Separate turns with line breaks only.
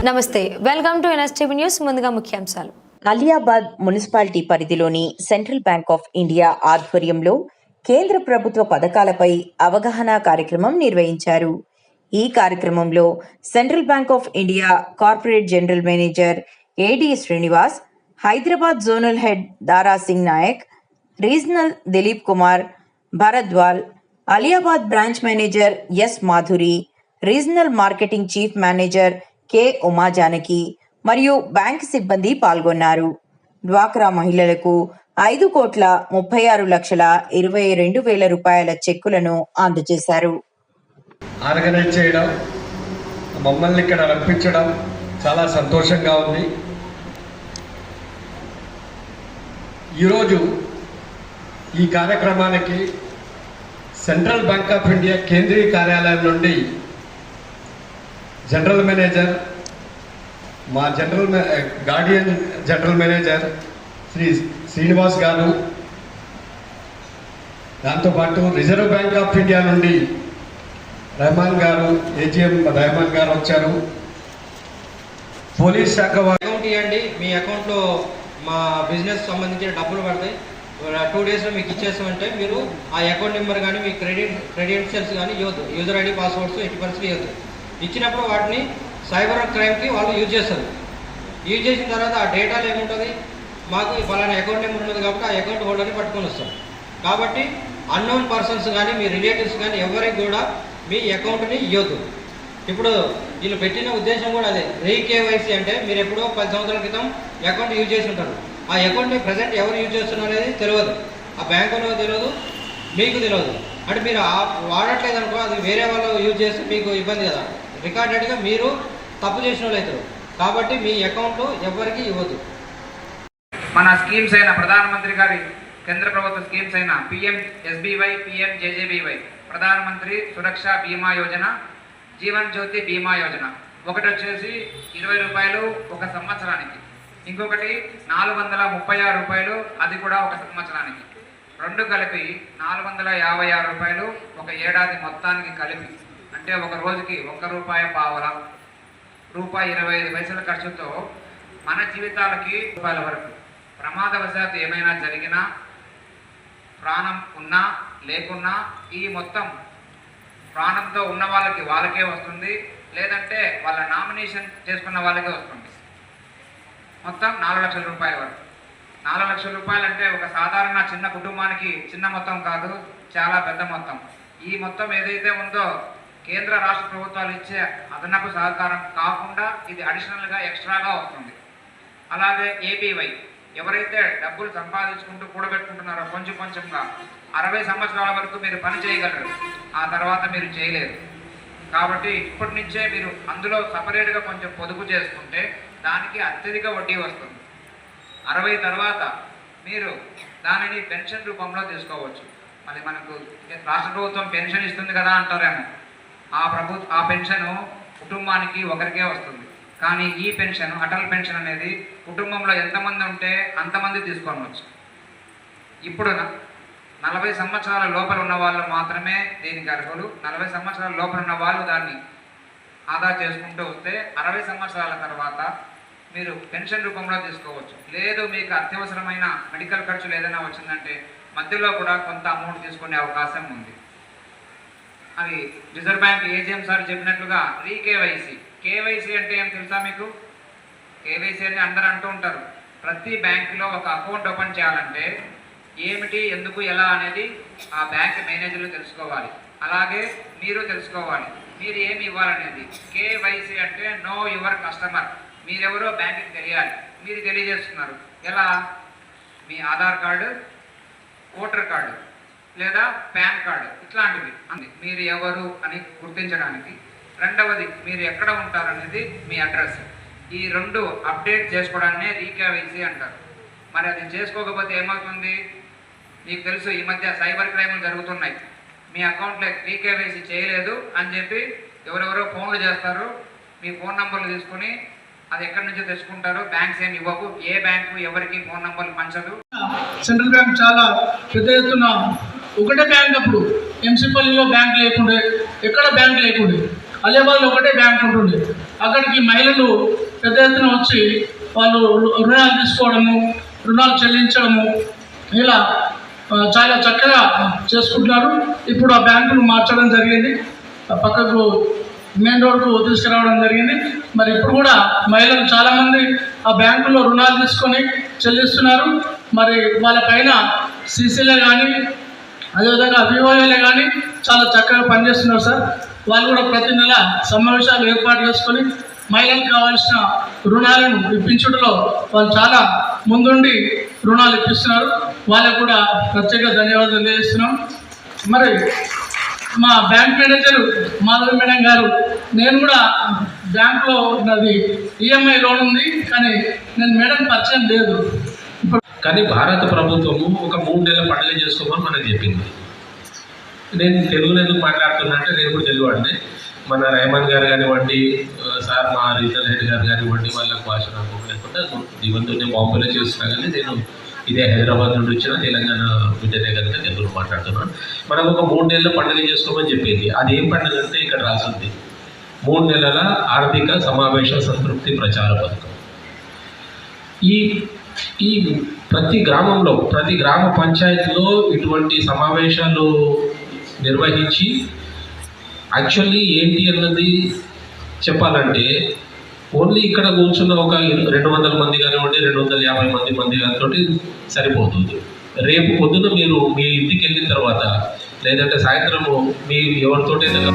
నమస్తే, welcome to NSTV news. ముందుగా ముఖ్యాంశాలు.
అలియాబాద్ మున్సిపాలిటీ పరిధిలోని సెంట్రల్ బ్యాంక్ ఆఫ్ ఇండియా ఆధ్వర్యంలో కేంద్ర ప్రభుత్వ పథకాలపై అవగాహన కార్యక్రమం నిర్వహించారు. ఈ కార్యక్రమంలో central bank of India corporate general manager AD Srinivas, Hyderabad zonal head Dara Singh Nayak, regional Dilip Kumar Bharadwal, Aliabad branch manager S Madhuri, regional marketing chief manager K Umajanaki మరియు బ్యాంక్ సిబ్బంది పాల్గొన్నారు. డ్వాక్రా మహిళలకు 5,36,22,000 రూపాయల చెక్కులను అందజేశారు.
ఆర్గనైజ్ చేయడం, మమ్మల్ని ఇక్కడ రప్పించడం చాలా సంతోషంగా ఉంది. ఈరోజు ఈ కార్యక్రమానికి సెంట్రల్ బ్యాంక్ ఆఫ్ ఇండియా కేంద్రీయ కార్యాలయం నుండి జనరల్ మేనేజర్, మా guardian general manager Shri Srinivas garu, దాంతోపాటు రిజర్వ్ బ్యాంక్ ఆఫ్ ఇండియా నుండి రెహమాన్ గారు, ఏజీఎం రెహమాన్ గారు వచ్చారు. పోలీస్ శాఖ
అకౌంట్ ఇవ్వండి, మీ అకౌంట్లో మా బిజినెస్ సంబంధించిన డబ్బులు పడతాయి, 2 డేస్లో మీకు ఇచ్చేస్తామంటే మీరు ఆ అకౌంట్ నెంబర్ కానీ మీ క్రెడెన్షియల్స్ కానీ ఇవ్వద్దు. యూజర్ ఐడి, పాస్వర్డ్స్ 80% ఇవ్వద్దు. ఇచ్చినప్పుడు వాటిని సైబర్ క్రైమ్కి వాళ్ళు యూజ్ చేస్తారు. యూజ్ చేసిన తర్వాత ఆ డేటాలో ఏముంటుంది, మాకు ఫలానా అకౌంట్ నెంబర్ ఉన్నది కాబట్టి ఆ అకౌంట్ హోల్డర్ని పట్టుకొని వస్తాం. కాబట్టి అన్నోన్ పర్సన్స్ కానీ మీ రిలేటివ్స్ కానీ ఎవరికి కూడా మీ అకౌంట్ని ఇవ్వద్దు. ఇప్పుడు వీళ్ళు పెట్టిన ఉద్దేశం కూడా అదే. రీకేవైసీ అంటే మీరు ఎప్పుడో 10 సంవత్సరాల క్రితం అకౌంట్ యూజ్ చేసి ఉంటారు. ఆ అకౌంట్ని ప్రజెంట్ ఎవరు యూజ్ చేస్తున్నారు అనేది తెలియదు, ఆ బ్యాంకులో తెలియదు, మీకు తెలియదు. అంటే మీరు వాడట్లేదు అనుకో, అది వేరే వాళ్ళు యూజ్ చేస్తే మీకు ఇబ్బంది కదా. రికార్డెడ్గా మీరు తప్పు చేసిన వాళ్ళు అవుతారు. కాబట్టి మీ అకౌంట్లు ఎవరికి ఇవ్వద్దు.
మన స్కీమ్స్ అయిన ప్రధానమంత్రి గారి కేంద్ర ప్రభుత్వ స్కీమ్స్ అయిన PMSBY, PMJJBY, ప్రధానమంత్రి సురక్ష బీమా యోజన, జీవన్ జ్యోతి బీమా యోజన, ఒకటి వచ్చేసి 20 రూపాయలు ఒక సంవత్సరానికి, ఇంకొకటి 436 రూపాయలు, అది కూడా ఒక సంవత్సరానికి. రెండు కలిపి 456 రూపాయలు ఒక ఏడాది మొత్తానికి కలిపి. అంటే ఒక రోజుకి ₹1.15, ₹1.25 ఖర్చుతో మన జీవితాలకి రూపాయల వరకు ప్రమాదవశాత్తు ఏమైనా జరిగినా, ప్రాణం ఉన్నా లేకున్నా ఈ మొత్తం ప్రాణంతో ఉన్న వాళ్ళకే వస్తుంది, లేదంటే వాళ్ళ నామినేషన్ చేసుకున్న వాళ్ళకే వస్తుంది. మొత్తం 4 లక్షల రూపాయల వరకు. 4 లక్షల రూపాయలు అంటే ఒక సాధారణ చిన్న కుటుంబానికి చిన్న మొత్తం కాదు, చాలా పెద్ద మొత్తం. ఈ మొత్తం ఏదైతే ఉందో కేంద్ర రాష్ట్ర ప్రభుత్వాలు ఇచ్చే అదనపు సహకారం కాకుండా ఇది అడిషనల్గా ఎక్స్ట్రాగా వస్తుంది. అలాగే APY, ఎవరైతే డబ్బులు సంపాదించుకుంటూ కూడబెట్టుకుంటున్నారో కొంచెం కొంచెంగా 60 సంవత్సరాల వరకు మీరు పని చేయగలరు, ఆ తర్వాత మీరు చేయలేరు. కాబట్టి ఇప్పటి నుంచే మీరు అందులో సపరేట్గా కొంచెం పొదుపు చేసుకుంటే దానికి అత్యధిక వడ్డీ వస్తుంది. 60 తర్వాత మీరు దానిని పెన్షన్ రూపంలో తీసుకోవచ్చు. మళ్ళీ మనకు రాష్ట్ర ప్రభుత్వం పెన్షన్ ఇస్తుంది కదా అంటారేమో, ఆ పెన్షను కుటుంబానికి ఒకరికే వస్తుంది. కానీ ఈ పెన్షన్, అటల్ పెన్షన్ అనేది కుటుంబంలో ఎంతమంది ఉంటే అంతమంది తీసుకోవచ్చు. ఇప్పుడు 40 సంవత్సరాల లోపల ఉన్న వాళ్ళు మాత్రమే దీనికి అర్హులు. 40 సంవత్సరాల లోపల ఉన్న వాళ్ళు దాన్ని ఆదా చేసుకుంటూ వస్తే 60 సంవత్సరాల తర్వాత మీరు పెన్షన్ రూపంలో తీసుకోవచ్చు. లేదు మీకు అత్యవసరమైన మెడికల్ ఖర్చులు ఏదైనా వచ్చిందంటే మధ్యలో కూడా కొంత అమౌంట్ తీసుకునే అవకాశం ఉంది. అది రిజర్వ్ బ్యాంక్ ఏజీఎం సార్ చెప్పినట్లుగా రీకేవైసీ. కేవైసీ అంటే ఏం తెలుసా మీకు? కేవైసీ అని అందరూ అంటూ ఉంటారు. ప్రతి బ్యాంకులో ఒక అకౌంట్ ఓపెన్ చేయాలంటే ఏమిటి, ఎందుకు, ఎలా అనేది ఆ బ్యాంక్ మేనేజర్లు తెలుసుకోవాలి. అలాగే మీరు తెలుసుకోవాలి మీరు ఏమి ఇవ్వాలనేది. కేవైసీ అంటే నో యువర్ కస్టమర్. మీరెవరో బ్యాంకుకి తెలియాలి. మీరు తెలియజేస్తున్నారు ఎలా? మీ ఆధార్ కార్డు, ఓటర్ కార్డు లేదా పాన్ కార్డు ఇట్లాంటివి అంది మీరు ఎవరు అని గుర్తించడానికి. రెండవది మీరు ఎక్కడ ఉంటారనేది మీ అడ్రస్. ఈ 2 అప్డేట్ చేసుకోవడాన్నే రీకేవైసీ అంటారు. మరి అది చేసుకోకపోతే ఏమవుతుంది? మీకు తెలుసు, ఈ మధ్య సైబర్ క్రైమ్లు జరుగుతున్నాయి. మీ అకౌంట్లో రీకేవైసీ చేయలేదు అని చెప్పి ఎవరెవరో ఫోన్లు చేస్తారు. మీ ఫోన్ నంబర్లు తీసుకుని అది ఎక్కడి నుంచో తెచ్చుకుంటారు. బ్యాంక్స్ ఏమి ఇవ్వవు, ఏ బ్యాంకు ఎవరికి ఫోన్ నంబర్లు పంచదు.
సెంట్రల్ బ్యాంక్ చాలా పెద్ద ఎత్తున ఒకటే బ్యాంక్, అప్పుడు ఎంసీపల్లిలో బ్యాంక్ లేకుండే, ఎక్కడ బ్యాంక్ లేకుండే. అలియాబాద్లో ఒకటే బ్యాంక్ ఉంటుంది. అక్కడికి మహిళలు పెద్ద ఎత్తున వచ్చి వాళ్ళు రుణాలు తీసుకోవడము, రుణాలు చెల్లించడము ఇలా చాలా చక్కగా చేసుకుంటున్నారు. ఇప్పుడు ఆ బ్యాంకును మార్చడం జరిగింది, పక్కకు మెయిన్ రోడ్కు తీసుకురావడం జరిగింది. మరి ఇప్పుడు కూడా మహిళలు చాలామంది ఆ బ్యాంకులో రుణాలు తీసుకొని చెల్లిస్తున్నారు. మరి వాళ్ళ పైన సీసీలే కానీ అదేవిధంగా వివోఏలే కానీ చాలా చక్కగా పనిచేస్తున్నారు సార్. వాళ్ళు కూడా ప్రతి నెల సమావేశాలు ఏర్పాటు చేసుకొని మహిళలకు కావాల్సిన రుణాలను ఇప్పించడంలో వాళ్ళు చాలా ముందుండి రుణాలు ఇప్పిస్తున్నారు. వాళ్ళకు కూడా ప్రత్యేక ధన్యవాదాలు తెలియజేస్తున్నాం. మరి మా బ్యాంక్ మేనేజర్ మాధవి మేడం గారు, నేను కూడా బ్యాంకులో నాది ఈఎంఐ లోన్ ఉంది, కానీ నేను మేడం పరిచయం లేదు.
కానీ భారత ప్రభుత్వము ఒక 3 నెలల పండుగ చేసుకోమని మనకు చెప్పింది. నేను తెలుగులో ఎందుకు మాట్లాడుతున్నా అంటే నేను కూడా తెలుగు అంటే మన రెహమాన్ గారు కానివ్వండి, సార్ మా రీజనల్ హెడ్ గారు కానివ్వండి, వాళ్ళకి భాష నాకు లేకుండా ఈవెన్ నేను బాంబేలో చేస్తున్నా కానీ నేను ఇదే హైదరాబాద్ నుండి వచ్చిన తెలంగాణ బిడ్డనే కనుక తెలుగులో మాట్లాడుతున్నాను. మనం ఒక 3 నెలల పండుగ చేసుకోమని చెప్పింది. అది ఏం పండుగ అంటే ఇక్కడ రాసింది 3 నెలల ఆర్థిక సమావేశ సంతృప్తి ప్రచార పథకం. ఈ ప్రతి గ్రామంలో, ప్రతి గ్రామ పంచాయతీలో ఇటువంటి సమావేశాలు నిర్వహించి యాక్చువల్లీ ఏంటి అన్నది చెప్పాలంటే ఓన్లీ ఇక్కడ కూర్చున్న ఒక 200 మంది కానివ్వండి, 250 మంది తోటి సరిపోతుంది. రేపు పొద్దున మీరు మీ ఇంటికి వెళ్ళిన తర్వాత లేదంటే సాయంత్రము మీ ఎవరితోటైనా